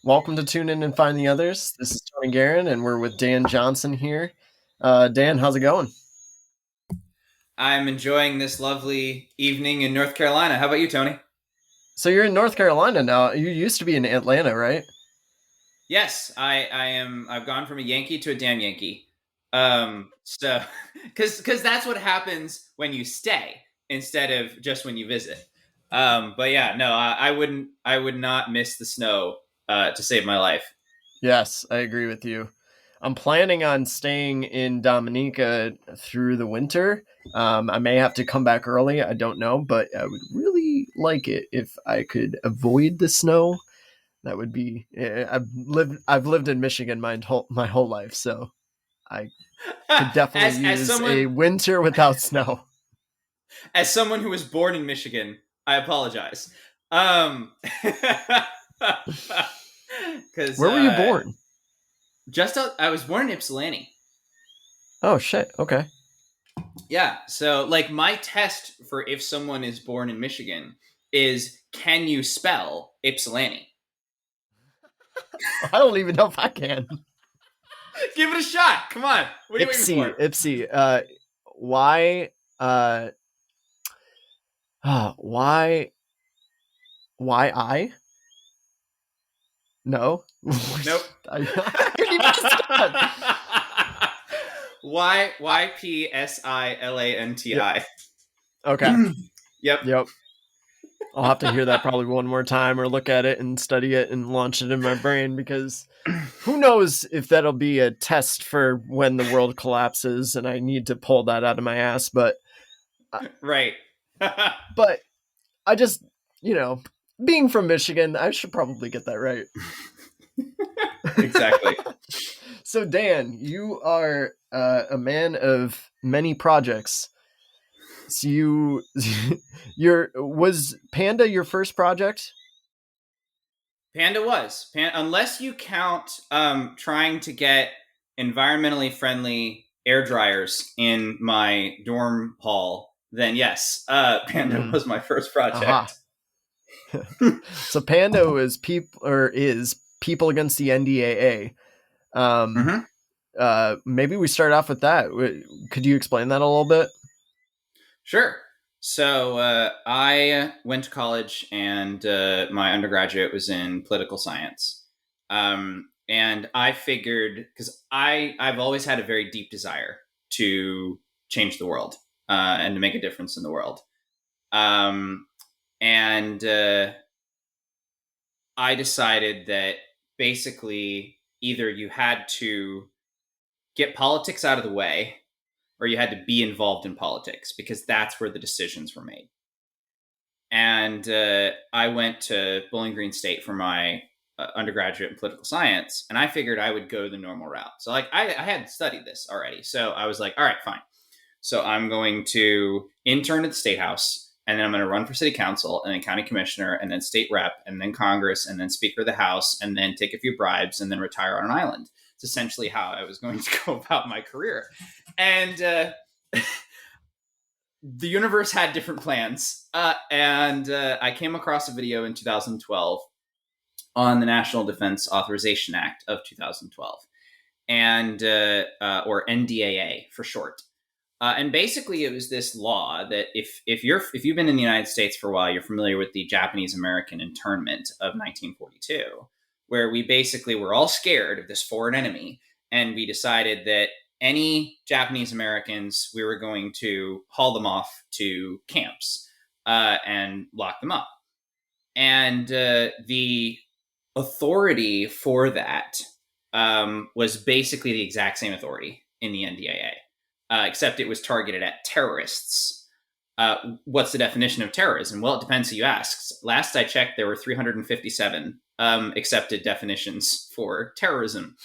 Welcome to Tune In and Find the Others. This is Tony Guerin, and we're with Dan Johnson here. Dan, how's it going? I'm enjoying this lovely evening in North Carolina. How about you, Tony? So you're in North Carolina now. You used to be in Atlanta, right? Yes, I am. I've gone from a Yankee to a damn Yankee. So because that's what happens when you stay instead of just when you visit. But yeah, no, I would not miss the snow to save my life. Yes, I agree with you. I'm planning on staying in Dominica through the winter. I may have to come back early. I don't know, but I would really like it if I could avoid the snow. That would be. I've lived in Michigan my whole life, so I could definitely As use a someone winter without snow. as someone who was born in Michigan, I apologize. Um, because Where were you born? I was born in Ypsilanti. Oh shit. Okay. Yeah. So, like, my test for if someone is born in Michigan is can you spell Ypsilanti? I don't even know if I can. Give it a shot. Come on. What are you waiting Ipsy, for? Ipsy. Why? Why? Why I? No. Nope. I already messed up. Yep. YPSILANTI. Okay. Yep. Yep. I'll have to hear that probably one more time or look at it and study it and launch it in my brain because who knows if that'll be a test for when the world collapses and I need to pull that out of my ass. Uh, Right. but I just, you know, being from Michigan, I should probably get that right. Exactly. So, Dan, you are a man of many projects. So your was Panda your first project? Panda was. Unless you count trying to get environmentally friendly air dryers in my dorm hall, then yes, Panda Mm, was my first aha. project. So Panda is People Against the NDAA. Um, Hmm. Maybe we start off with that. Could you explain that a little bit? Sure. So I went to college, and my undergraduate was in political science. And I figured because I've always had a very deep desire to change the world and to make a difference in the world. Um, and I decided that basically either you had to get politics out of the way or you had to be involved in politics because that's where the decisions were made. And I went to Bowling Green State for my undergraduate in political science, and I figured I would go the normal route. So, like, I had studied this already, so I was like, all right, fine. So I'm going to intern at the state house, and then I'm going to run for city council, and then county commissioner, and then state rep, and then Congress, and then speaker of the house, and then take a few bribes, and then retire on an island. It's essentially how I was going to go about my career. And the universe had different plans. And I came across a video in 2012 on the National Defense Authorization Act of 2012, and or NDAA for short. And basically, it was this law that if you've been in the United States for a while, you're familiar with the Japanese American internment of 1942, where we basically were all scared of this foreign enemy, and we decided that any Japanese Americans, we were going to haul them off to camps and lock them up. And the authority for that was basically the exact same authority in the NDAA, except it was targeted at terrorists. What's the definition of terrorism? Well, it depends who you ask. Last I checked, there were 357 accepted definitions for terrorism.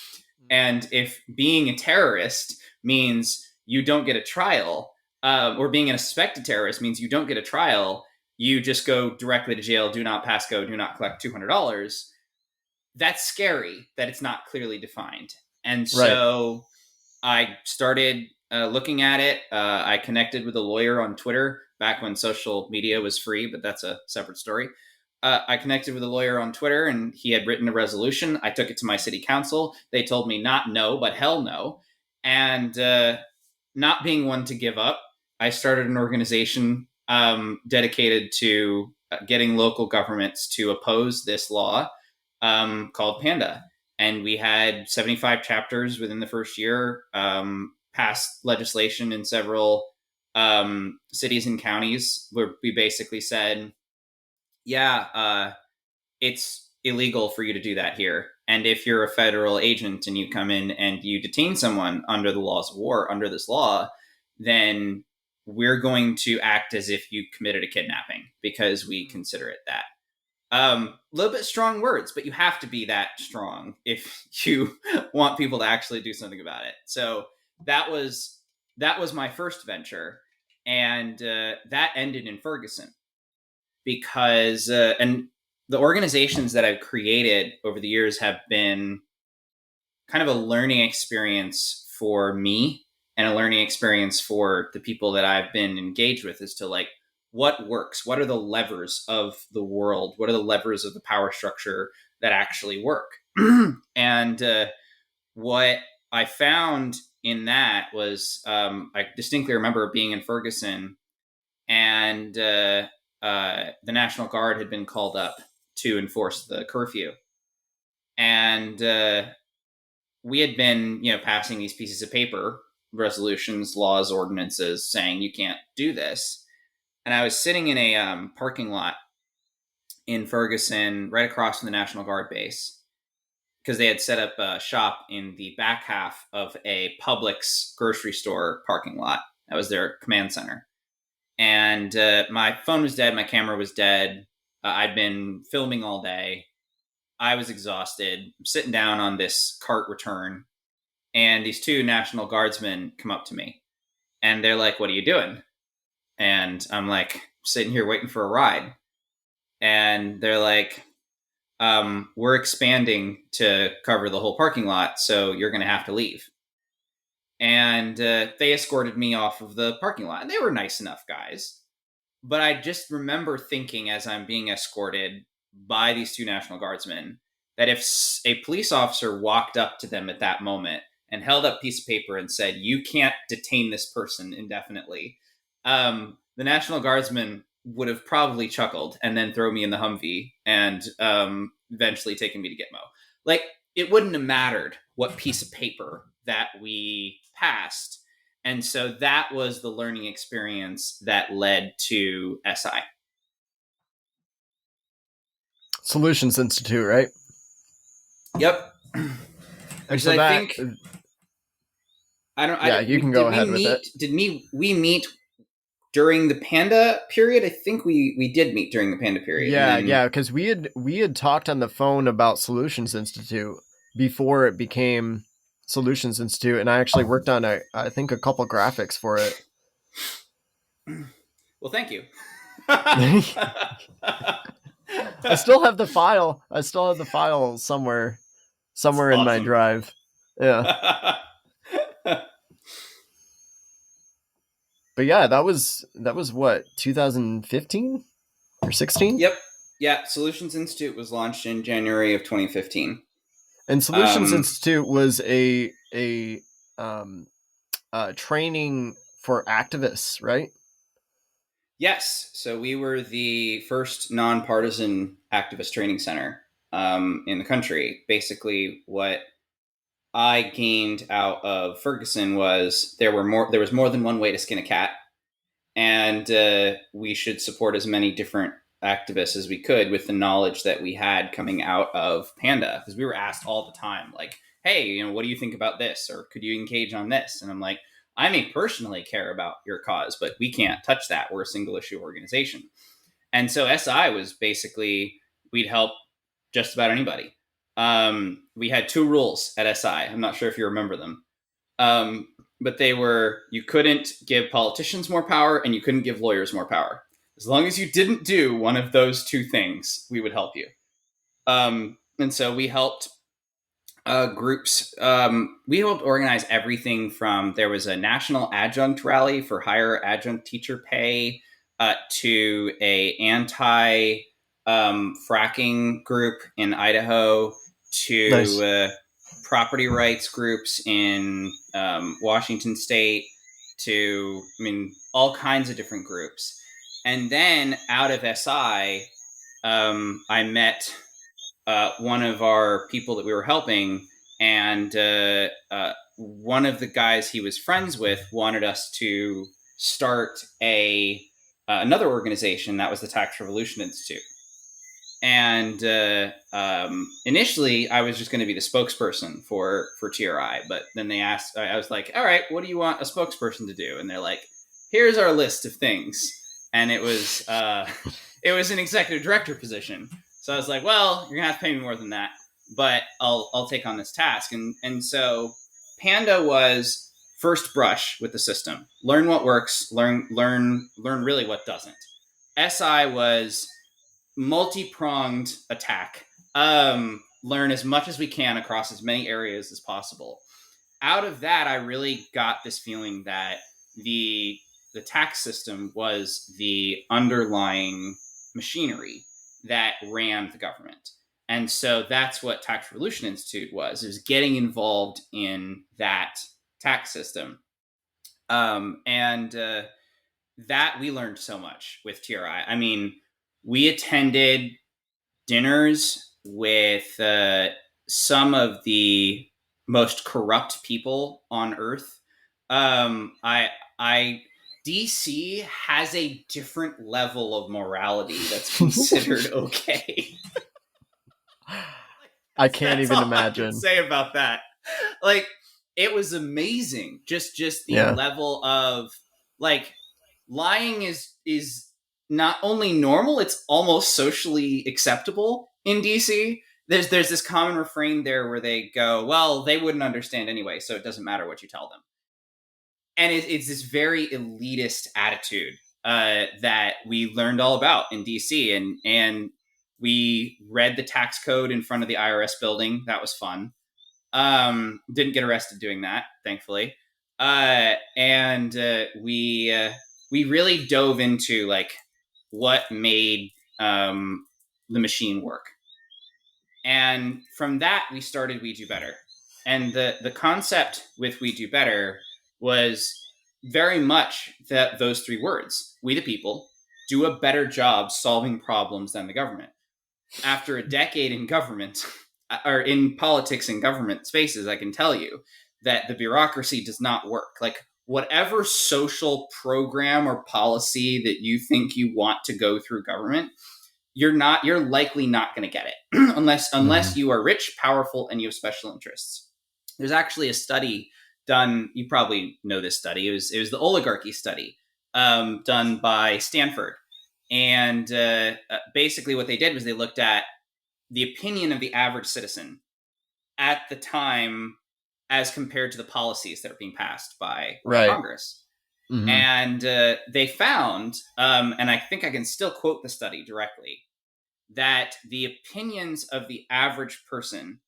And if being a terrorist means you don't get a trial, or being a suspected terrorist means you don't get a trial, you just go directly to jail, do not pass go, do not collect $200. That's scary that it's not clearly defined. And Right. so I started looking at it. I connected with a lawyer on Twitter back when social media was free, but that's a separate story. I connected with a lawyer on Twitter, and he had written a resolution. I took it to my city council. They told me not no, but hell no. And not being one to give up, I started an organization dedicated to getting local governments to oppose this law called Panda. And we had 75 chapters within the first year, passed legislation in several cities and counties where we basically said, yeah, it's illegal for you to do that here. And if you're a federal agent and you come in and you detain someone under the laws of war, under this law, then we're going to act as if you committed a kidnapping because we consider it that. A little bit strong words, but you have to be that strong if you want people to actually do something about it. So that was my first venture, and that ended in Ferguson because and the organizations that I've created over the years have been kind of a learning experience for me and a learning experience for the people that I've been engaged with as to like what works, what are the levers of the world, what are the levers of the power structure that actually work. And what I found in that was I distinctly remember being in Ferguson, and the National Guard had been called up to enforce the curfew. And we had been, passing these pieces of paper, resolutions, laws, ordinances, saying you can't do this. And I was sitting in a parking lot in Ferguson, right across from the National Guard base, because they had set up a shop in the back half of a Publix grocery store parking lot. That was their command center. And my phone was dead. My camera was dead. I'd been filming all day. I was exhausted. I'm sitting down on this cart return, and these two National Guardsmen come up to me, and they're like, "What are you doing?" And I'm like, sitting here waiting for a ride. And they're like, "We're expanding to cover the whole parking lot, so you're going to have to leave." And they escorted me off of the parking lot, and they were nice enough guys. But I just remember thinking as I'm being escorted by these two National Guardsmen that if a police officer walked up to them at that moment and held up a piece of paper and said, "You can't detain this person indefinitely," the National Guardsmen would have probably chuckled and then throw me in the Humvee and eventually taken me to Gitmo. Like, it wouldn't have mattered what piece of paper that we passed. And so that was the learning experience that led to SI. Solutions Institute, right? Yep. And so that, think you can go ahead with it. Did we meet during the Panda period? I think we did meet during the Panda period. Yeah, because we had talked on the phone about Solutions Institute before it became Solutions Institute, and I actually worked on I think a couple graphics for it. Well, thank you. I still have the file. Somewhere awesome. In my drive. Yeah. But yeah, that was what, 2015 or 16? Yep. Yeah, Solutions Institute was launched in January of 2015. And Solutions Institute was a training for activists, right? Yes. So we were the first nonpartisan activist training center in the country. Basically, what I gained out of Ferguson was there was more than one way to skin a cat, and we should support as many different activists as we could with the knowledge that we had coming out of Panda, because we were asked all the time, like, "Hey, what do you think about this? Or could you engage on this?" And I'm like, "I may personally care about your cause, but we can't touch that. We're a single issue organization." And so SI was basically, we'd help just about anybody. We had two rules at SI. I'm not sure if you remember them. But they were, you couldn't give politicians more power and you couldn't give lawyers more power. As long as you didn't do one of those two things, we would help you. And so we helped groups. We helped organize everything from, there was a national adjunct rally for higher adjunct teacher pay to a anti fracking group in Idaho to Nice. property rights groups in Washington State to, I mean, all kinds of different groups. And then out of SI, I met one of our people that we were helping, and one of the guys he was friends with wanted us to start a another organization that was the Tax Revolution Institute. And initially, I was just going to be the spokesperson for TRI, but then they asked. I was like, "All right, what do you want a spokesperson to do?" And they're like, "Here's our list of things." And it was an executive director position. So I was like, "Well, you're gonna have to pay me more than that, but I'll take on this task." And so Panda was first brush with the system, learn what works, learn really what doesn't. SI was multi-pronged attack. Learn as much as we can across as many areas as possible. Out of that, I really got this feeling that the tax system was the underlying machinery that ran the government. And so that's what Tax Revolution Institute was. It was getting involved in that tax system. And that we learned so much with TRI. I mean, we attended dinners with some of the most corrupt people on Earth. I DC has a different level of morality that's considered okay. I can't That's even all I can imagine. say about that. Like, it was amazing. Just the Yeah. level of, like, lying is not only normal, it's almost socially acceptable in DC. There's this common refrain there where they go, well, they wouldn't understand anyway, so it doesn't matter what you tell them. And it's this very elitist attitude that we learned all about in DC, and we read the tax code in front of the IRS building. That was fun. Didn't get arrested doing that, thankfully. And we really dove into, like, what made the machine work. And from that, we started We Do Better. And the concept with We Do Better was very much those three words: we the people do a better job solving problems than the government. After a decade in government, or in politics and government spaces, I can tell you that the bureaucracy does not work. Like, whatever social program or policy that you think you want to go through government, you're likely not going to get it unless you are rich, powerful, and you have special interests. There's actually a study done. You probably know this study. It was the oligarchy study, done by Stanford. And basically what they did was they looked at the opinion of the average citizen at the time as compared to the policies that are being passed by Right. Congress. Mm-hmm. And they found, and I think I can still quote the study directly, that the opinions of the average person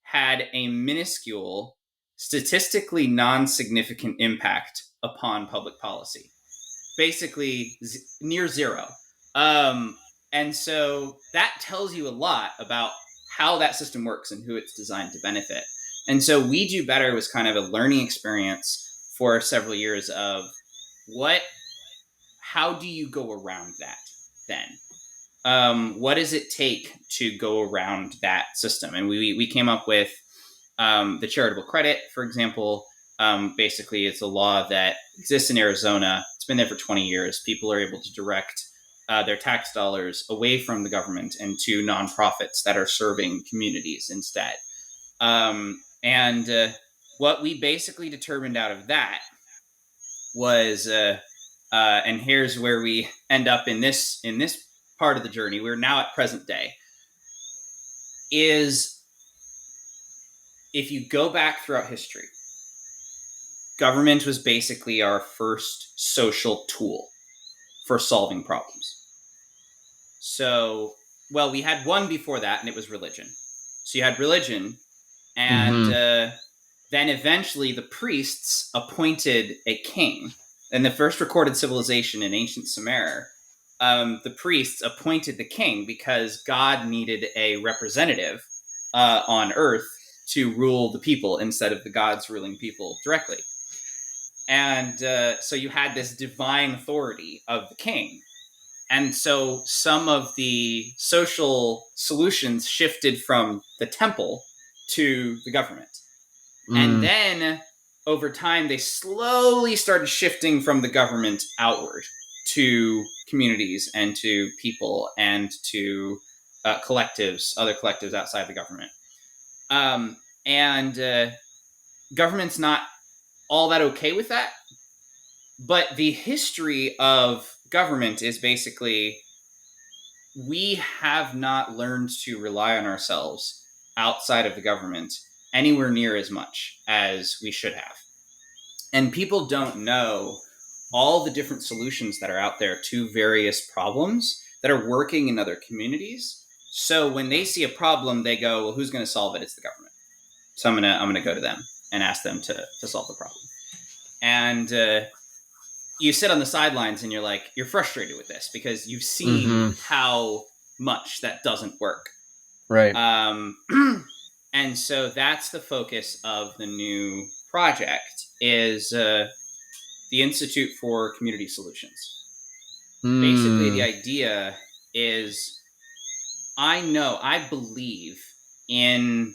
had a minuscule, statistically non-significant impact upon public policy. Basically, near zero. And so that tells you a lot about how that system works and who it's designed to benefit. And so We Do Better was kind of a learning experience for several years of how do you go around that then? What does it take to go around that system? And we came up with the charitable credit, for example. Basically, it's a law that exists in Arizona. It's been there for 20 years. People are able to direct their tax dollars away from the government and to nonprofits that are serving communities instead. And what we basically determined out of that was, and here's where we end up in this part of the journey. We're now at present day. Is if you go back throughout history, government was basically our first social tool for solving problems. So, well, we had one before that, and it was religion. So you had religion, and then eventually the priests appointed a king. And the first recorded civilization in ancient Sumer the priests appointed the king because God needed a representative on earth to rule the people instead of the gods ruling people directly. And so you had this divine authority of the king. And so some of the social solutions shifted from the temple to the government. And Mm. then over time, they slowly started shifting from the government outward to communities and to people and to collectives, other collectives outside the government. And government's not all that okay with that. But the history of government is basically we have not learned to rely on ourselves outside of the government anywhere near as much as we should have. And people don't know all the different solutions that are out there to various problems that are working in other communities. So when they see a problem, they go, well, who's going to solve it? It's the government. So I'm gonna go to them and ask them to solve the problem. And you sit on the sidelines and you're frustrated with this because you've seen Mm-hmm. how much that doesn't work. Right. Um, and so that's the focus of the new project is the Institute for Community Solutions. Basically, the Mm. idea is I believe in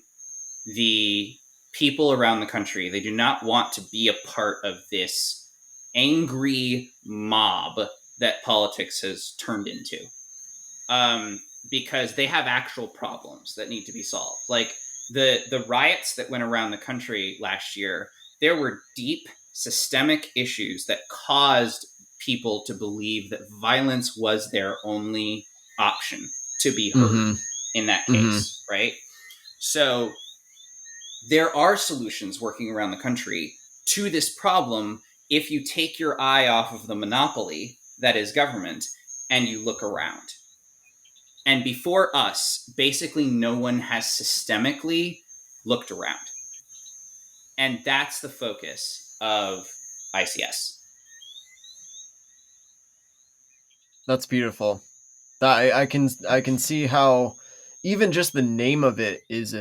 the people around the country. They do not want to be a part of this angry mob that politics has turned into. Because they have actual problems that need to be solved. Like the riots that went around the country last year, there were deep systemic issues that caused people to believe that violence was their only option to be heard Mm-hmm. in that Mm-hmm. case, right? So there are solutions working around the country to this problem if you take your eye off of the monopoly that is government and you look around. And before us, basically no one has systemically looked around. And that's the focus of ICS. That's beautiful. I can see how even just the name of it it's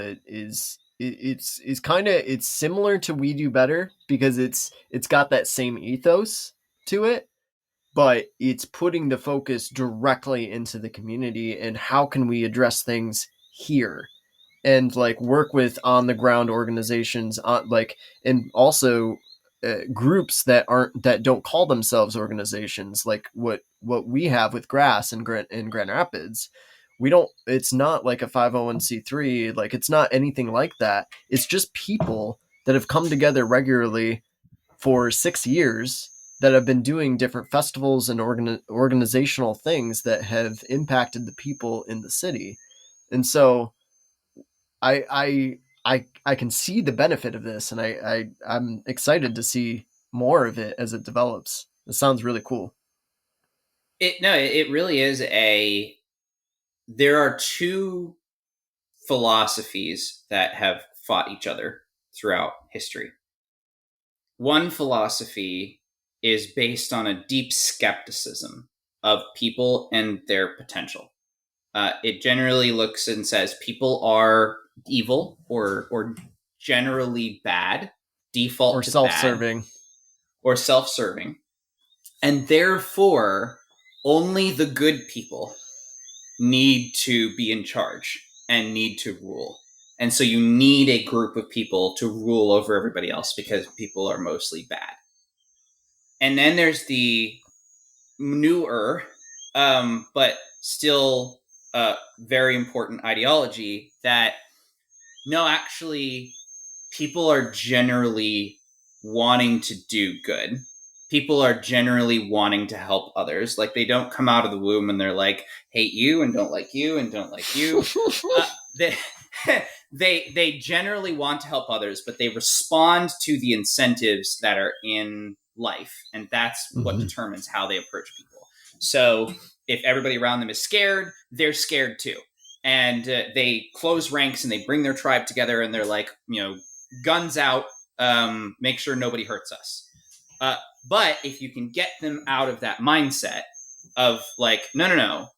kind of it's similar to We Do Better because it's got that same ethos to it, but it's putting the focus directly into the community and how can we address things here and like work with on the ground organizations on like and also groups that don't call themselves organizations like what we have with grass in Grand Rapids. We don't It's not like a 501c3, like it's not anything like that. It's just people that have come together regularly for 6 years that have been doing different festivals and organizational things that have impacted the people in the city. And so I can see the benefit of this, and I'm excited to see more of it as it develops. It sounds really cool. It really is a. There are two philosophies that have fought each other throughout history. One philosophy is based on a deep skepticism of people and their potential. It generally looks and says people are evil or generally bad, Or default to bad, self-serving. or self-serving, and therefore only the good people need to be in charge and need to rule. And so you need a group of people to rule over everybody else because people are mostly bad. And then there's the newer, but still very important ideology that no, actually, people are generally wanting to do good. People are generally wanting to help others. Like they don't come out of the womb and they're like hate you and don't like you and don't like you. They they generally want to help others, but they respond to the incentives that are in life, and that's what Mm-hmm. determines how they approach people. So if everybody around them is scared, they're scared too, and they close ranks and they bring their tribe together, and they're like, guns out, make sure nobody hurts us. But if you can get them out of that mindset of like, no.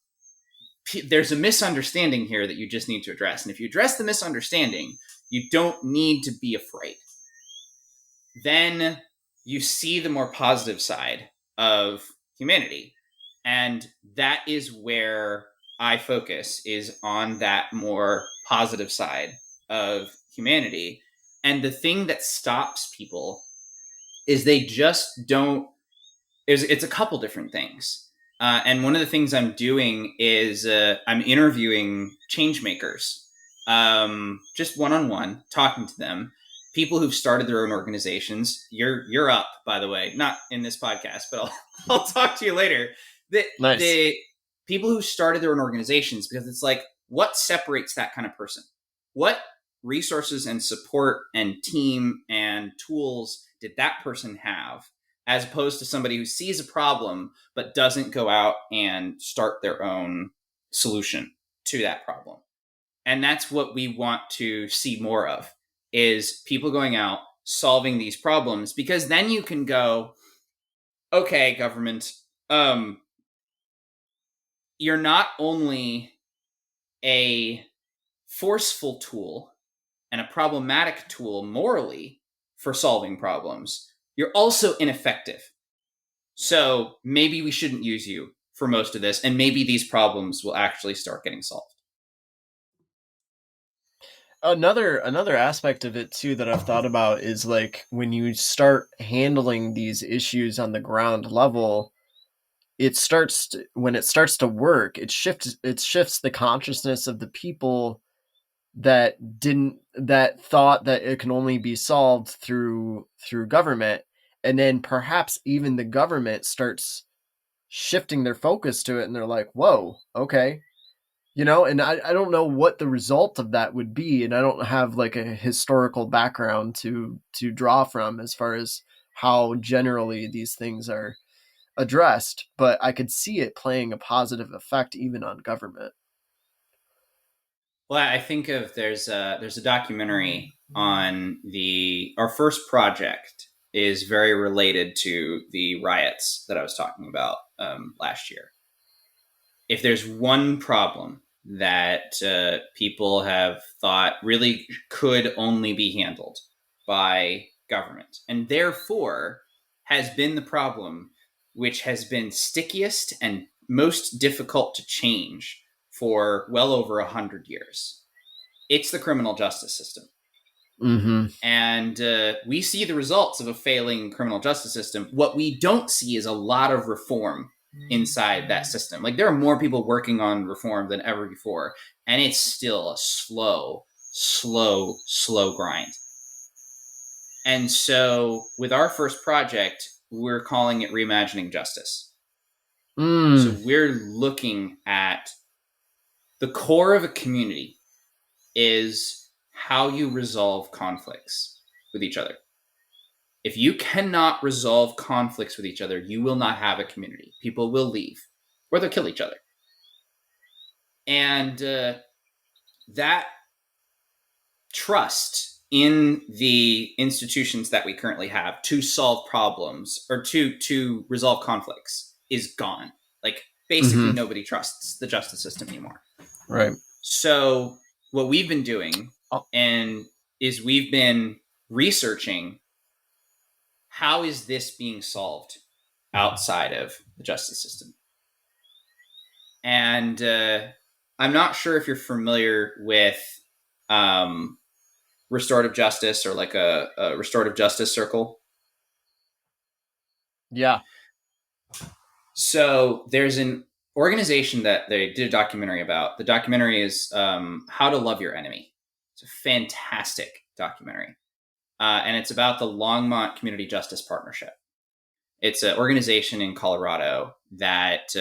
There's a misunderstanding here that you just need to address. And if you address the misunderstanding, you don't need to be afraid. Then you see the more positive side of humanity. And that is where I focus, is on that more positive side of humanity. And the thing that stops people is they just don't, it's a couple different things. And one of the things I'm doing is I'm interviewing change makers, just one-on-one, talking to them. People who've started their own organizations. You're up, by the way, not in this podcast, but I'll talk to you later. Nice. The people who started their own organizations, because it's like, what separates that kind of person? What resources and support and team and tools did that person have, as opposed to somebody who sees a problem but doesn't go out and start their own solution to that problem? And that's what we want to see more of, is people going out, solving these problems, because then you can go, okay, government, you're not only a forceful tool and a problematic tool morally for solving problems, you're also ineffective. So maybe we shouldn't use you for most of this, and maybe these problems will actually start getting solved. Another aspect of it too that I've thought about is like when you start handling these issues on the ground level, when it starts to work, it shifts the consciousness of the people that thought that it can only be solved through government, and then perhaps even the government starts shifting their focus to it, and they're like, whoa, okay. And I don't know what the result of that would be, and I don't have like a historical background to draw from as far as how generally these things are addressed, but I could see it playing a positive effect even on government. Well, I think of there's a documentary on our first project is very related to the riots that I was talking about last year. If there's one problem that people have thought really could only be handled by government, and therefore has been the problem which has been stickiest and most difficult to change for well over 100 years, it's the criminal justice system. Mm-hmm. And we see the results of a failing criminal justice system. What we don't see is a lot of reform inside that system. Like, there are more people working on reform than ever before, and it's still a slow grind. And so with our first project, we're calling it Reimagining Justice. So we're looking at the core of a community is how you resolve conflicts with each other. If you cannot resolve conflicts with each other, you will not have a community. People will leave, or they'll kill each other. And that trust in the institutions that we currently have to solve problems or to resolve conflicts is gone. Like, basically, nobody trusts the justice system anymore. Right. So what we've been doing is we've been researching, how is this being solved outside of the justice system? And I'm not sure if you're familiar with restorative justice, or like a restorative justice circle. Yeah. So there's an organization that they did a documentary about. The documentary is How to Love Your Enemy. It's a fantastic documentary. And it's about the Longmont Community Justice Partnership. It's an organization in Colorado that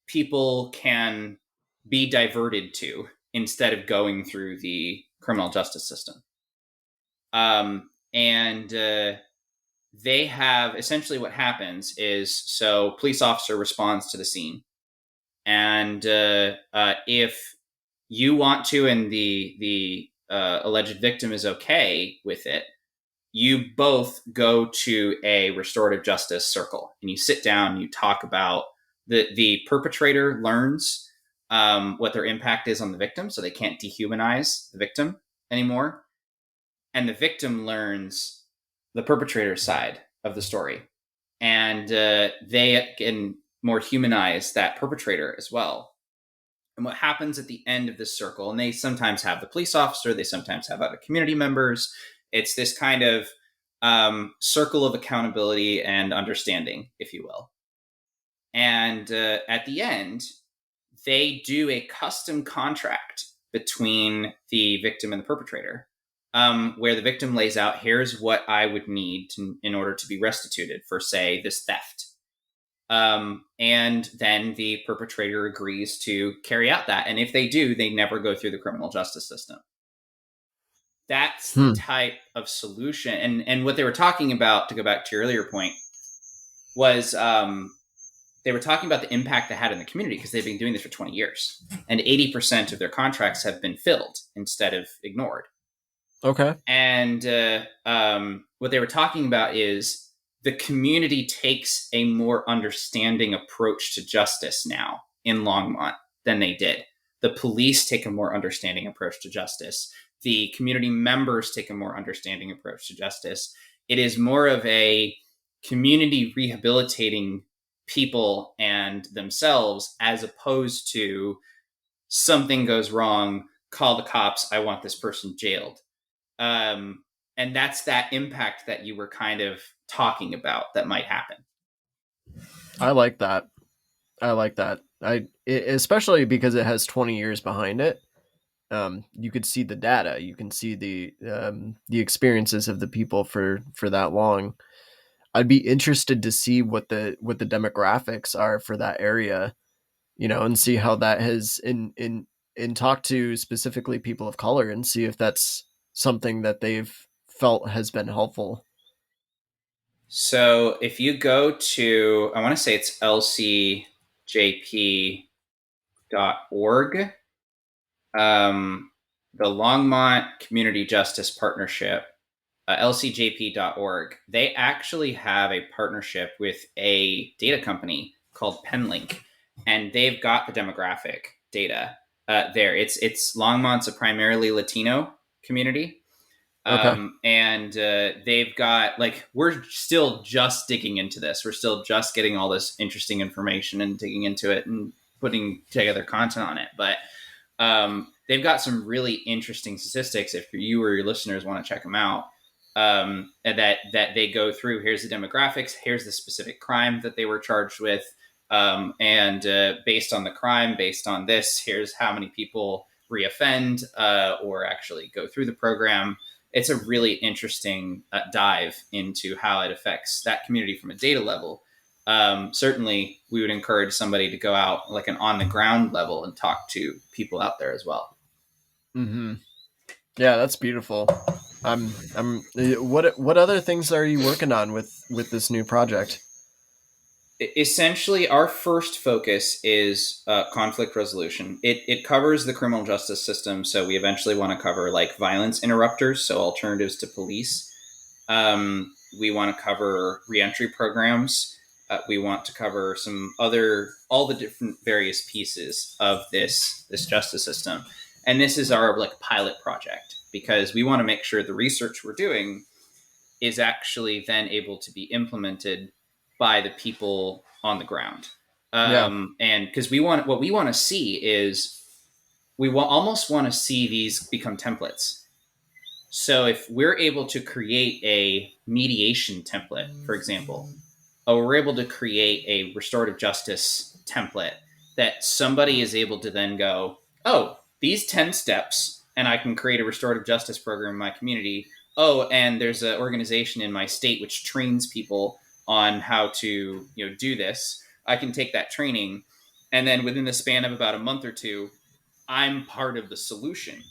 people can be diverted to instead of going through the criminal justice system. And they have, essentially what happens is, so police officer responds to the scene. And if you want to, and the alleged victim is okay with it, you both go to a restorative justice circle and you sit down, you talk about the perpetrator learns what their impact is on the victim, so they can't dehumanize the victim anymore. And the victim learns the perpetrator's side of the story. And they can more humanize that perpetrator as well. And what happens at the end of this circle, and they sometimes have the police officer, they sometimes have other community members. It's this kind of circle of accountability and understanding, if you will. And at the end, they do a custom contract between the victim and the perpetrator, where the victim lays out, here's what I would need in order to be restituted for, say, this theft. And then the perpetrator agrees to carry out that. And if they do, they never go through the criminal justice system. That's the type of solution. And what they were talking about, to go back to your earlier point, was they were talking about the impact they had in the community, because they've been doing this for 20 years. And 80% of their contracts have been filled instead of ignored. Okay. And what they were talking about is the community takes a more understanding approach to justice now in Longmont than they did. The police take a more understanding approach to justice. The community members take a more understanding approach to justice. It is more of a community rehabilitating people and themselves, as opposed to something goes wrong, call the cops, I want this person jailed. And that's that impact that you were kind of talking about that might happen. I like that. Especially because it has 20 years behind it. You could see the data. You can see the experiences of the people for that long. I'd be interested to see what the demographics are for that area, and see how that has in talk to specifically people of color, and see if that's something that they've felt has been helpful. So if you go to, I want to say it's lcjp.org, the Longmont Community Justice Partnership, lcjp.org, they actually have a partnership with a data company called Penlink, and they've got the demographic data there. It's Longmont's a primarily Latino community. Okay. And they've got, like, we're still just digging into this. We're still just getting all this interesting information and digging into it and putting together content on it. But they've got some really interesting statistics if you or your listeners want to check them out. And that they go through, here's the demographics, here's the specific crime that they were charged with. And based on the crime, based on this, here's how many people reoffend or actually go through the program. It's a really interesting dive into how it affects that community from a data level. Certainly, we would encourage somebody to go out like an on the ground level and talk to people out there as well. Mm-hmm. Yeah, that's beautiful. What other things are you working on with this new project? Essentially, our first focus is conflict resolution. It covers the criminal justice system, so we eventually want to cover like violence interrupters, so alternatives to police. We want to cover reentry programs. We want to cover all the different various pieces of this justice system, and this is our like pilot project, because we want to make sure the research we're doing is actually then able to be implemented by the people on the ground. And because what we want to see is almost want to see these become templates. So if we're able to create a mediation template, for example, or we're able to create a restorative justice template that somebody is able to then go, oh, these 10 steps, and I can create a restorative justice program in my community. Oh, and there's an organization in my state which trains people on how to do this. I can take that training, and then within the span of about a month or two, I'm part of the solution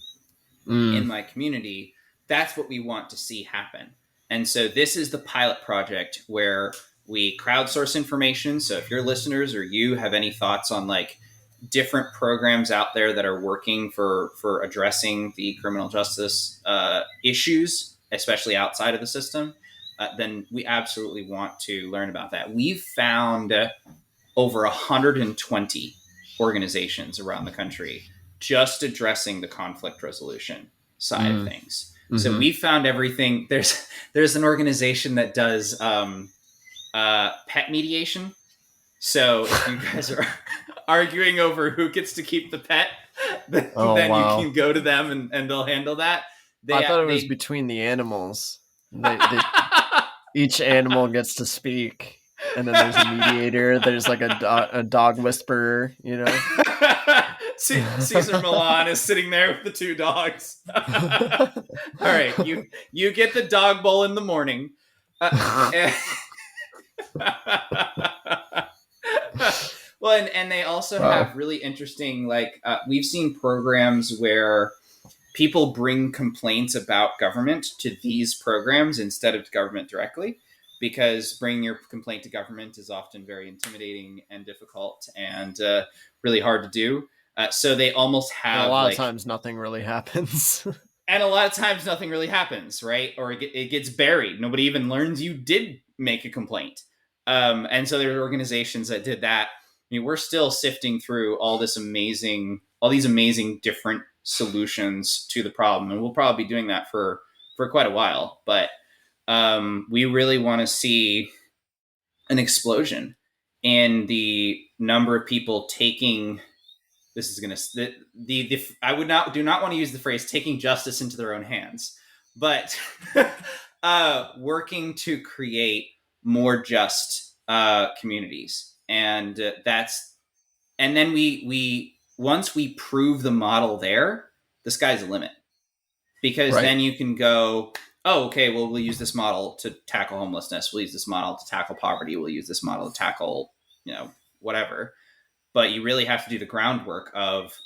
in my community. That's what we want to see happen. And so this is the pilot project where we crowdsource information. So if your listeners or you have any thoughts on like different programs out there that are working for addressing the criminal justice issues especially outside of the system, then we absolutely want to learn about that. We've found over 120 organizations around the country just addressing the conflict resolution side of Mm. things. So Mm-hmm. we found everything. There's an organization that does pet mediation. So if you guys are arguing over who gets to keep the pet, Oh then you wow. can go to them and they'll handle that. I They thought it was they between the animals. They each animal gets to speak, and then there's a mediator. There's like a dog whisperer, you know. Caesar Milan is sitting there with the two dogs. All right, you get the dog bowl in the morning. And well, and they also Wow. have really interesting, like, we've seen programs where people bring complaints about government to these programs instead of government directly, because bringing your complaint to government is often very intimidating and difficult and really hard to do. So they almost And a have lot of like, times nothing really happens. and a lot of times nothing really happens, right? Or it gets buried. Nobody even learns you did make a complaint. And so there are organizations that did that. I mean, we're still sifting through all these amazing different solutions to the problem, and we'll probably be doing that for quite a while. But we really want to see an explosion in the number of people taking, this is going to the I would not do not want to use the phrase taking justice into their own hands, but working to create more just communities, and and then we once we prove the model there, the sky's the limit, because Right. then you can go, oh, okay, well, we'll use this model to tackle homelessness, we'll use this model to tackle poverty, we'll use this model to tackle, whatever. But you really have to do the groundwork of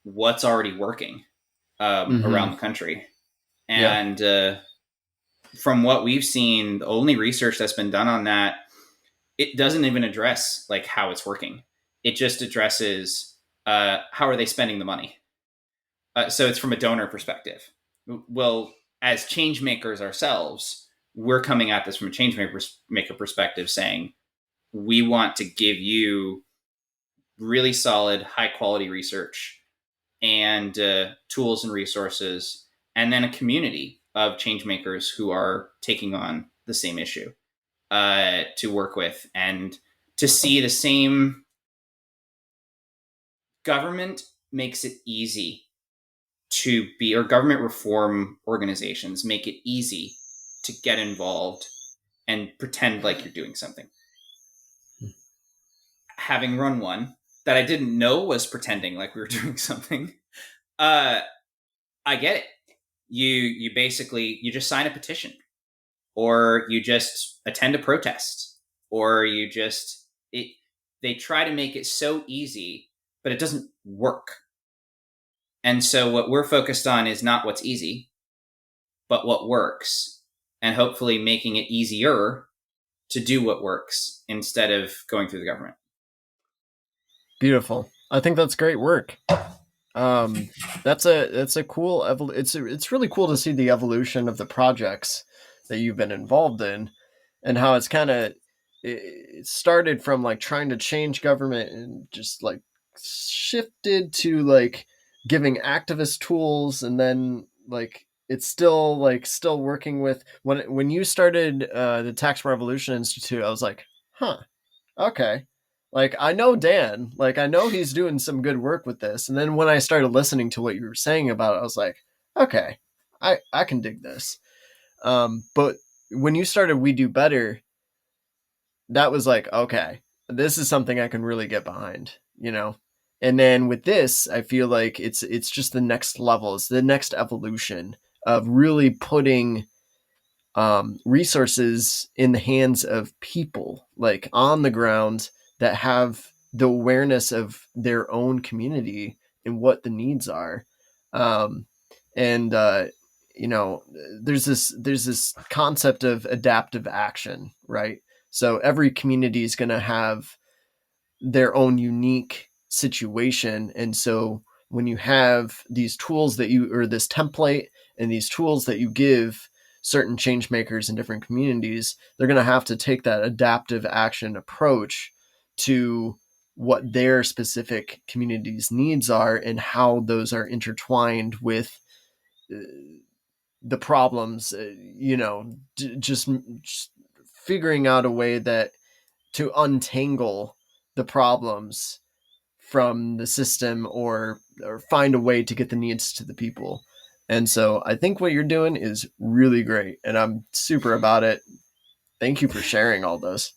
what's already working Mm-hmm. around the country. Yeah. And from what we've seen, the only research that's been done on that, it doesn't even address like how it's working. It just addresses how are they spending the money. So it's from a donor perspective. Well, as change makers ourselves, we're coming at this from a change maker perspective, saying we want to give you really solid, high quality research and tools and resources, and then a community of change makers who are taking on the same issue to work with, and to see the same. Government makes it easy to be, or government reform organizations make it easy to get involved and pretend like you're doing something. Having run one that I didn't know was pretending like we were doing something, uh, I get it. You basically, you just sign a petition, or you just attend a protest, or you just it. They try to make it so easy, but it doesn't work. And so what we're focused on is not what's easy, but what works, and hopefully making it easier to do what works instead of going through the government. Beautiful. I think that's great work. Um, that's a cool it's really cool to see the evolution of the projects that you've been involved in, and how it's kind of it started from like trying to change government and just like shifted to like giving activist tools, and then like it's still working with when you started the Tax Revolution Institute. I was like, huh, okay. Like I know Dan, like I know he's doing some good work with this. And then when I started listening to what you were saying about it, I was like, okay, I can dig this. But when you started We Do Better, that was like, okay, this is something I can really get behind, you know. And then with this, I feel like it's just the next level. It's the next evolution of really putting resources in the hands of people, like on the ground, that have the awareness of their own community and what the needs are. Um, and you know, there's this concept of adaptive action, right? So every community is going to have their own unique situation, and so when you have these tools that you or this template and these tools that you give certain change makers in different communities, they're going to have to take that adaptive action approach to what their specific community's needs are and how those are intertwined with uh, the problems, just figuring out a way that to untangle the problems from the system, or find a way to get the needs to the people. And so I think what you're doing is really great, and I'm super about it. Thank you for sharing all those.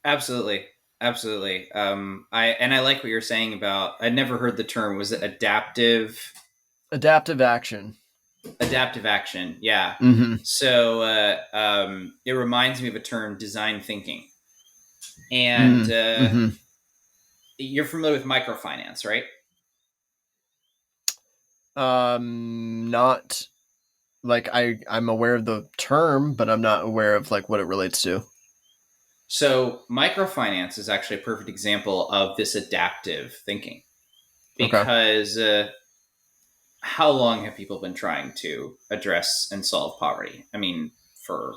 Absolutely. Absolutely. I like what you're saying about, I never heard the term, was it Adaptive action. adaptive action? Yeah. Mm-hmm. So it reminds me of a term, design thinking. And Mm-hmm. you're familiar with microfinance, right? Not like I'm aware of the term, but I'm not aware of like what it relates to. So microfinance is actually a perfect example of this adaptive thinking, Okay. because how long have people been trying to address and solve poverty? I mean, for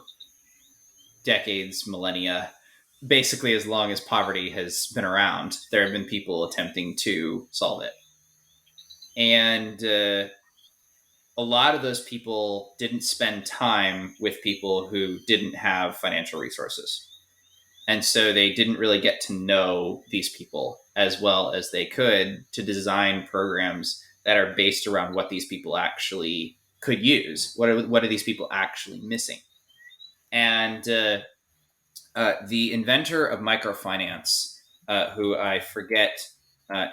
decades, millennia, basically as long as poverty has been around, there have been people attempting to solve it. And a lot of those people didn't spend time with people who didn't have financial resources. And so they didn't really get to know these people as well as they could to design programs that are based around what these people actually could use. What are these people actually missing? And the inventor of microfinance, who I forget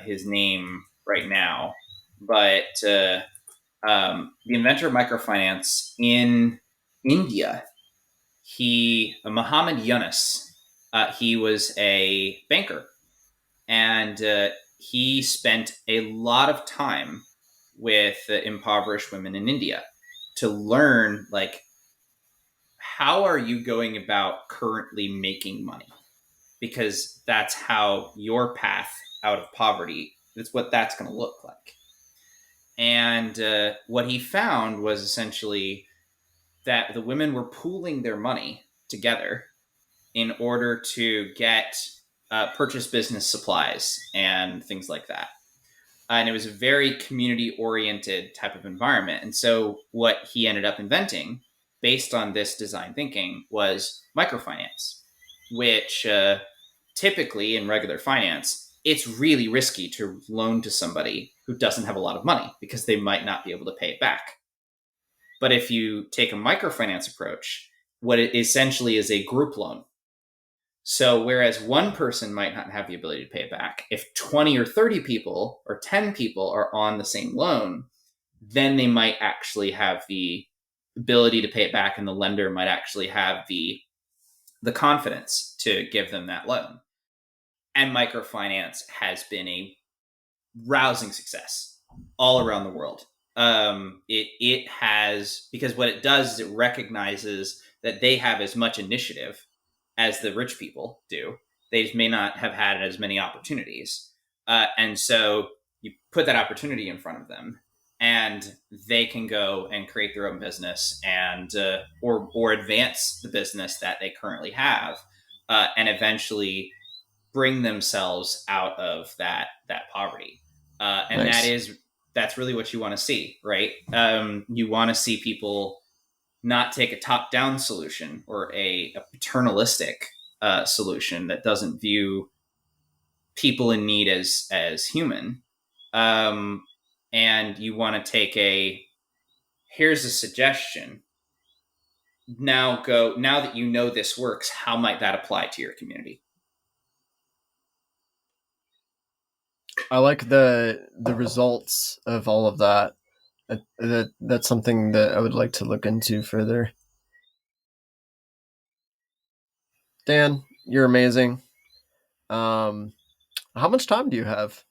his name right now, but the inventor of microfinance in India, Muhammad Yunus, he was a banker, and he spent a lot of time with impoverished women in India to learn, like, how are you going about currently making money? Because that's how your path out of poverty, that's what that's going to look like. And what he found was essentially that the women were pooling their money together in order to get purchase business supplies and things like that. And it was a very community oriented type of environment. And so what he ended up inventing based on this design thinking was microfinance, which typically in regular finance, it's really risky to loan to somebody who doesn't have a lot of money because they might not be able to pay it back. But if you take a microfinance approach, what it essentially is a group loan. So whereas one person might not have the ability to pay it back, if 20 or 30 people or 10 people are on the same loan, then they might actually have the ability to pay it back, and the lender might actually have the confidence to give them that loan. And microfinance has been a rousing success all around the world. It has, because what it does is it recognizes that they have as much initiative as the rich people do. They just may not have had as many opportunities. And so you put that opportunity in front of them, and they can go and create their own business, and or advance the business that they currently have, and eventually bring themselves out of that poverty. And Nice. that's really what you want to see, right? You want to see people not take a top-down solution or a paternalistic solution that doesn't view people in need as human. And you want to take here's a suggestion. Now that you know this works, how might that apply to your community? I like the results of all of that. That's something that I would like to look into further. Dan, you're amazing. Um, how much time do you have?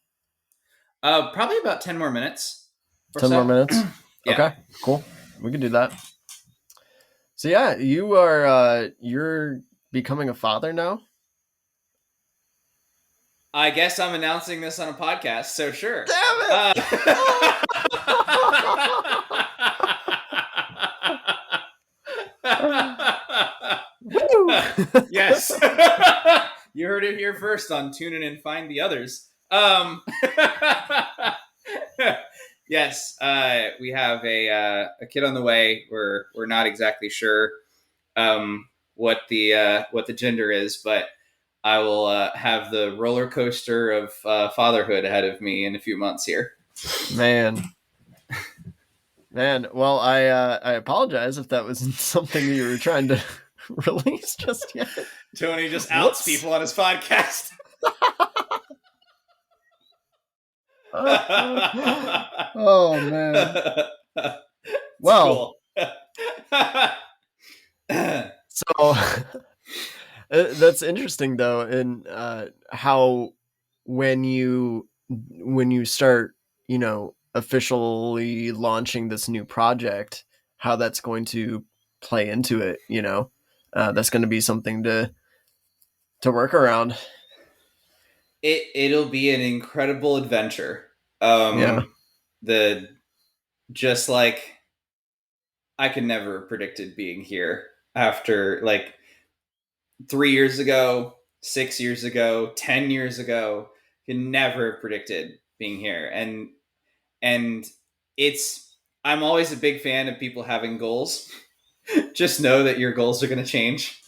Probably about 10 more minutes or 10 more so. minutes? Yeah. Okay, cool. We can do that. So yeah, you're becoming a father now? I guess I'm announcing this on a podcast, so sure. Damn it! Uh, Yes. You heard it here first on Tune In and Find the Others. Yes, we have a kid on the way. We're not exactly sure what the gender is, but I will have the roller coaster of fatherhood ahead of me in a few months here. Man, man. Well, I apologize if that wasn't something you were trying to release just yet. Tony just outs Whoops. people on his podcast. Oh man. It's Well, cool. so that's interesting though, and how when you start, officially launching this new project, how that's going to play into it. That's going to be something to work around. It'll be an incredible adventure. Yeah. The just like I could never have predicted being here after like 3 years ago, 6 years ago, 10 years ago. Could never have predicted being here, and it's I'm always a big fan of people having goals. Just know that your goals are going to change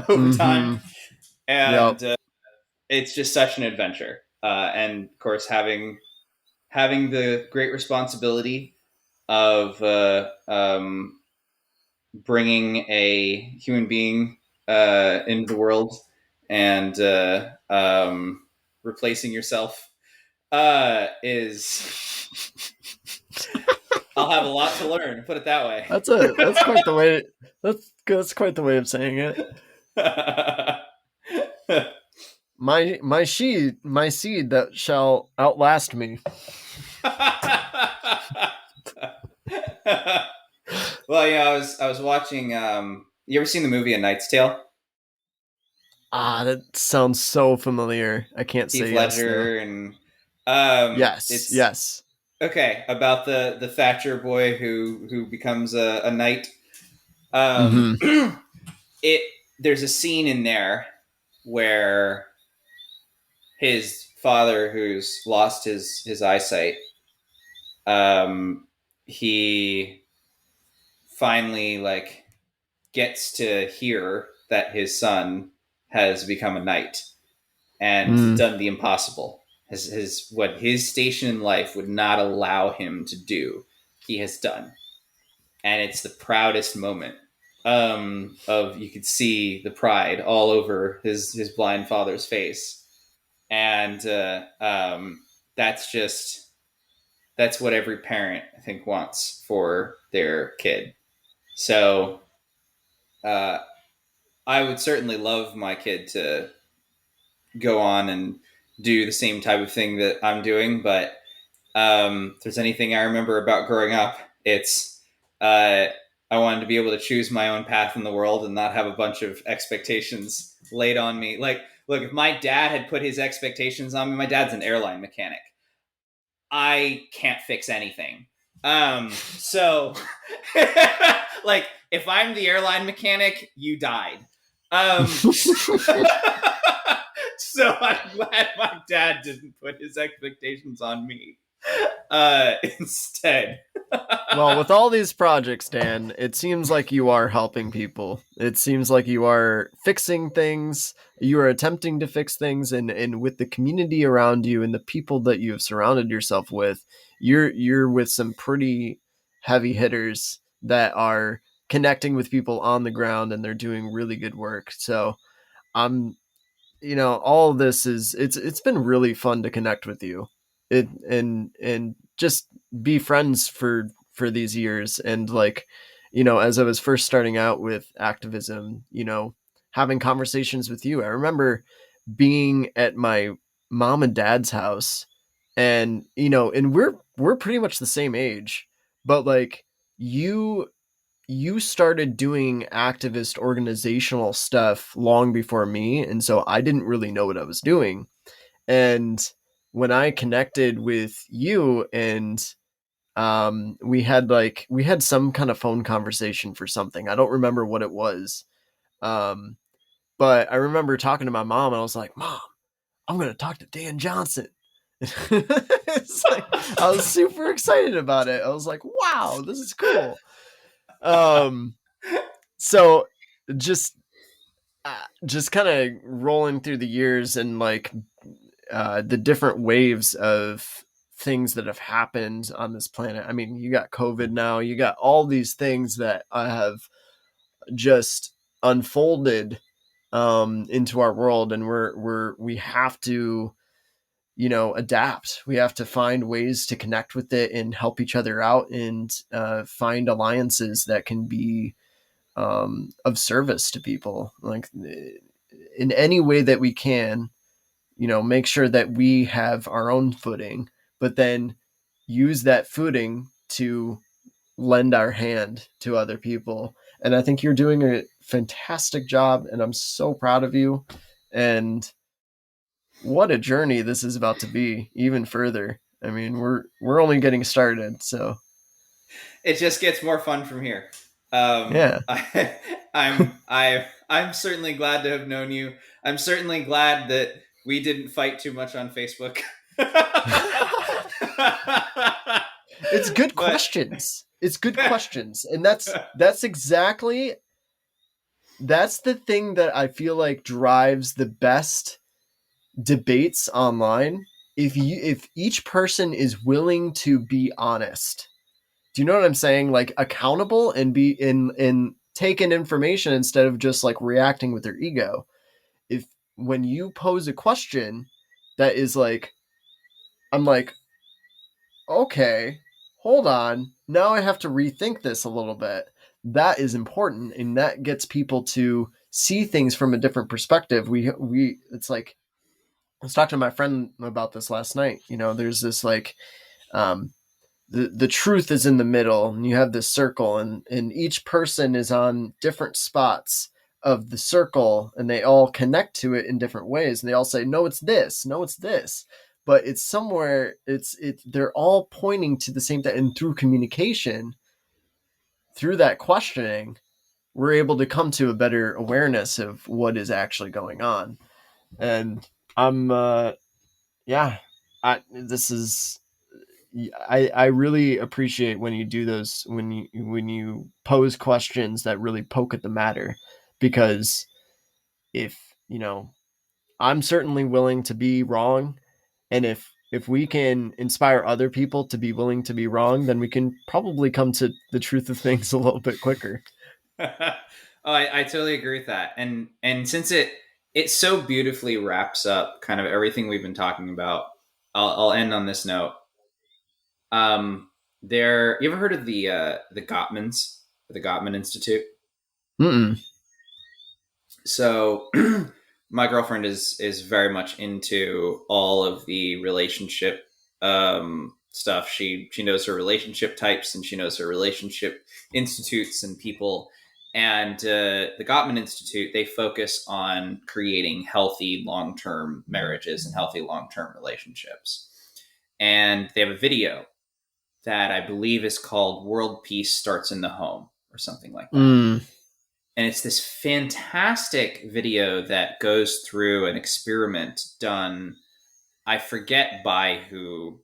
over time, Mm-hmm. Yep. and it's just such an adventure. And of course, having the great responsibility of bringing a human being into the world and replacing yourself is I'll have a lot to learn. Put it that way. That's quite the way. That's quite the way of saying it. My seed that shall outlast me. Well, yeah, I was watching. You ever seen the movie A Knight's Tale? Ah, that sounds so familiar. I can't Heath say yes though. Ledger and Yes, it's yes. okay about the Thatcher boy who becomes a knight. Um, Mm-hmm. it there's a scene in there where his father, who's lost his eyesight, he finally like gets to hear that his son has become a knight and Mm. done the impossible. His what his station in life would not allow him to do, he has done, and it's the proudest moment. Of you could see the pride all over his blind father's face, and that's just that's what every parent I think wants for their kid. So uh, I would certainly love my kid to go on and do the same type of thing that I'm doing. But if there's anything I remember about growing up, it's uh, I wanted to be able to choose my own path in the world and not have a bunch of expectations laid on me. Like, look, if my dad had put his expectations on me, my dad's an airline mechanic. I can't fix anything. So, like, if I'm the airline mechanic, you died. So I'm glad my dad didn't put his expectations on me instead. Well, with all these projects, Dan, it seems like you are helping people. It seems like you are fixing things. You are attempting to fix things, and with the community around you and the people that you have surrounded yourself with, you're with some pretty heavy hitters that are connecting with people on the ground, and they're doing really good work. So I'm all of this is it's been really fun to connect with you, and just be friends for these years. And like, as I was first starting out with activism, having conversations with you, I remember being at my mom and dad's house, and and we're pretty much the same age, but like, you you started doing activist organizational stuff long before me, and so I didn't really know what I was doing. And when I connected with you, and we had some kind of phone conversation for something, I don't remember what it was. um But I remember talking to my mom, and I was like, "Mom, I'm gonna talk to Dan Johnson." It's like I was super excited about it. I was like, "Wow, this is cool." Um, so just just kind of rolling through the years and like the different waves of things that have happened on this planet. I mean, you got COVID now, you got all these things that have just unfolded into our world, and we have to, adapt. We have to find ways to connect with it and help each other out, and find alliances that can be of service to people, like in any way that we can. Make sure that we have our own footing, but then use that footing to lend our hand to other people. And I think you're doing a fantastic job, and I'm so proud of you. And what a journey this is about to be, even further. I mean, we're only getting started, so It just gets more fun from here. yeah. I'm certainly glad to have known you. I'm certainly glad that we didn't fight too much on Facebook. It's good But questions. It's good questions. And that's exactly that's the thing that I feel like drives the best debates online. If each person is willing to be honest. Do you know what I'm saying? Like accountable, and be in take in information instead of just like reacting with their ego. If When you pose a question that is like, I'm like, okay, hold on. Now I have to rethink this a little bit. That is important, and that gets people to see things from a different perspective. We It's like I was talking to my friend about this last night. There's this like um the truth is in the middle, and you have this circle, and each person is on different spots of the circle, and they all connect to it in different ways, and they all say, no, it's this, no, it's this, but it's somewhere, they're all pointing to the same thing. And through communication, through that questioning, we're able to come to a better awareness of what is actually going on. And I'm yeah, this is I really appreciate when you do those, when you pose questions that really poke at the matter, because if I'm certainly willing to be wrong, and if we can inspire other people to be willing to be wrong, then we can probably come to the truth of things a little bit quicker. oh, I totally agree with that. And since it so beautifully wraps up kind of everything we've been talking about, I'll end on this note. There, you ever heard of the Gottmans, the Gottman Institute? Mm-mm. So my girlfriend is very much into all of the relationship stuff. She knows her relationship types, and she knows her relationship institutes and people. And the Gottman Institute, they focus on creating healthy long term marriages and healthy long term relationships. And they have a video that I believe is called "World Peace Starts in the Home" or something like that. Mm. And it's this fantastic video that goes through an experiment done, I forget by who,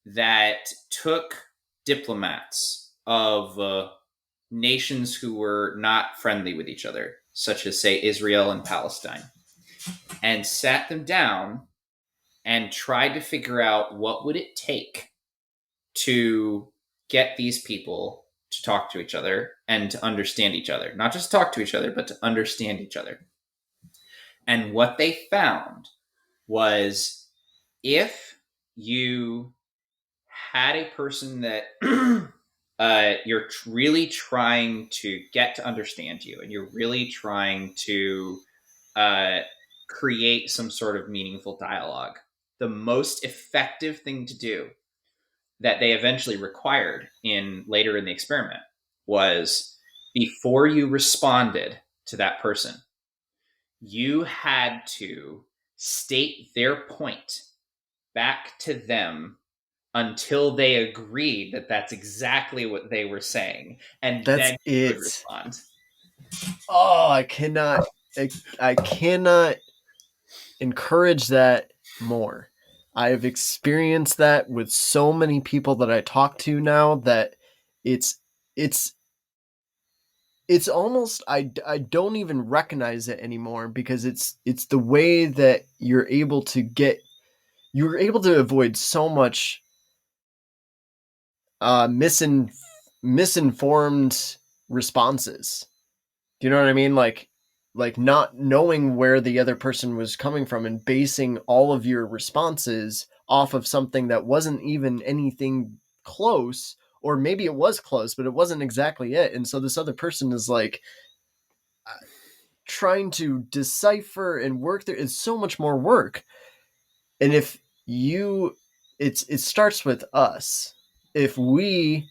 that took diplomats of nations who were not friendly with each other, such as, say, Israel and Palestine, and sat them down and tried to figure out what would it take to get these people to talk to each other and to understand each other. Not just talk to each other, but to understand each other. And what they found was, if you had a person that you're really trying to get to understand you, and you're really trying to uh, create some sort of meaningful dialogue, the most effective thing to do that they eventually required in later in the experiment was, before you responded to that person, you had to state their point back to them until they agreed that that's exactly what they were saying, and That's then you could it. respond. Oh, I cannot. I cannot encourage that more. I've experienced that with so many people that I talk to now that it's it's it's almost I don't even recognize it anymore because it's the way that you're able to avoid so much uh misin, misinformed responses. Do you know what I mean? Like not knowing where the other person was coming from and basing all of your responses off of something that wasn't even anything close, or maybe it was close but it wasn't exactly it, and so this other person is like trying to decipher and work there is so much more work. And if you it starts with us. If we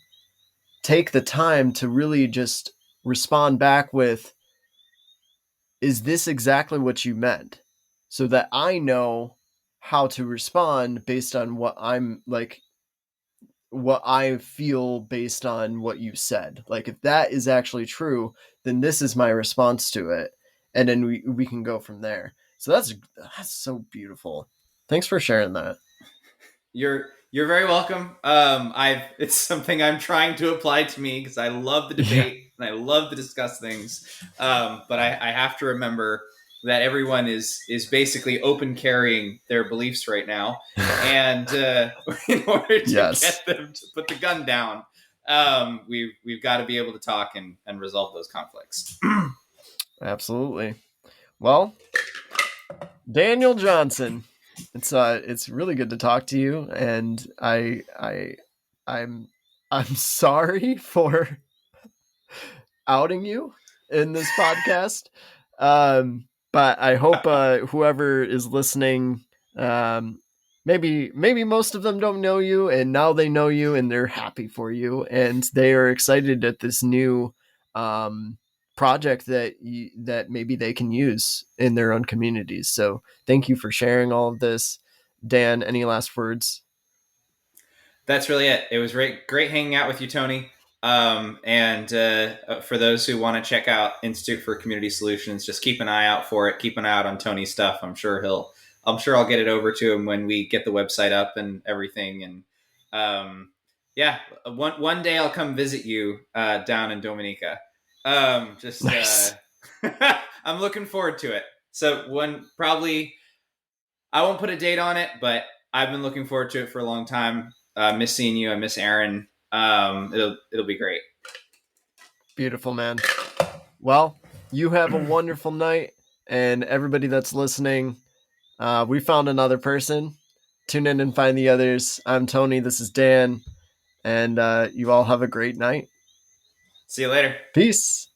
take the time to really just respond back with, is this exactly what you meant? So that I know how to respond based on what I'm like, what I feel based on what you said. Like, if that is actually true, then this is my response to it. And then we can go from there. So that's so beautiful. Thanks for sharing that. You're very welcome. I've it's something I'm trying to apply to me because I love the Yeah. debate and I love to discuss things. But I have to remember that everyone is basically open carrying their beliefs right now, and in order to Yes. get them to put the gun down, we've got to be able to talk and resolve those conflicts. Absolutely. Well, Daniel Johnson, it's really good to talk to you, and I'm I'm sorry for outing you in this podcast. But I hope whoever is listening, um, maybe most of them don't know you, and now they know you, and they're happy for you, and they are excited at this new um, project that maybe they can use in their own communities. So thank you for sharing all of this, Dan. Any last words? That's really it. It was great hanging out with you, Tony. And for those who want to check out Institute for Community Solutions, just keep an eye out for it. Keep an eye out on Tony's stuff. I'm sure I'll get it over to him when we get the website up and everything. And yeah, one day I'll come visit you down in Dominica. Just Nice. I'm looking forward to it. So one probably I won't put a date on it, but I've been looking forward to it for a long time. Miss seeing you. I miss Aaron. It'll be great. Beautiful, man. Well, you have a wonderful night, and everybody that's listening, we found another person. Tune in and find the others. I'm Tony. This is Dan, and you all have a great night. See you later. Peace.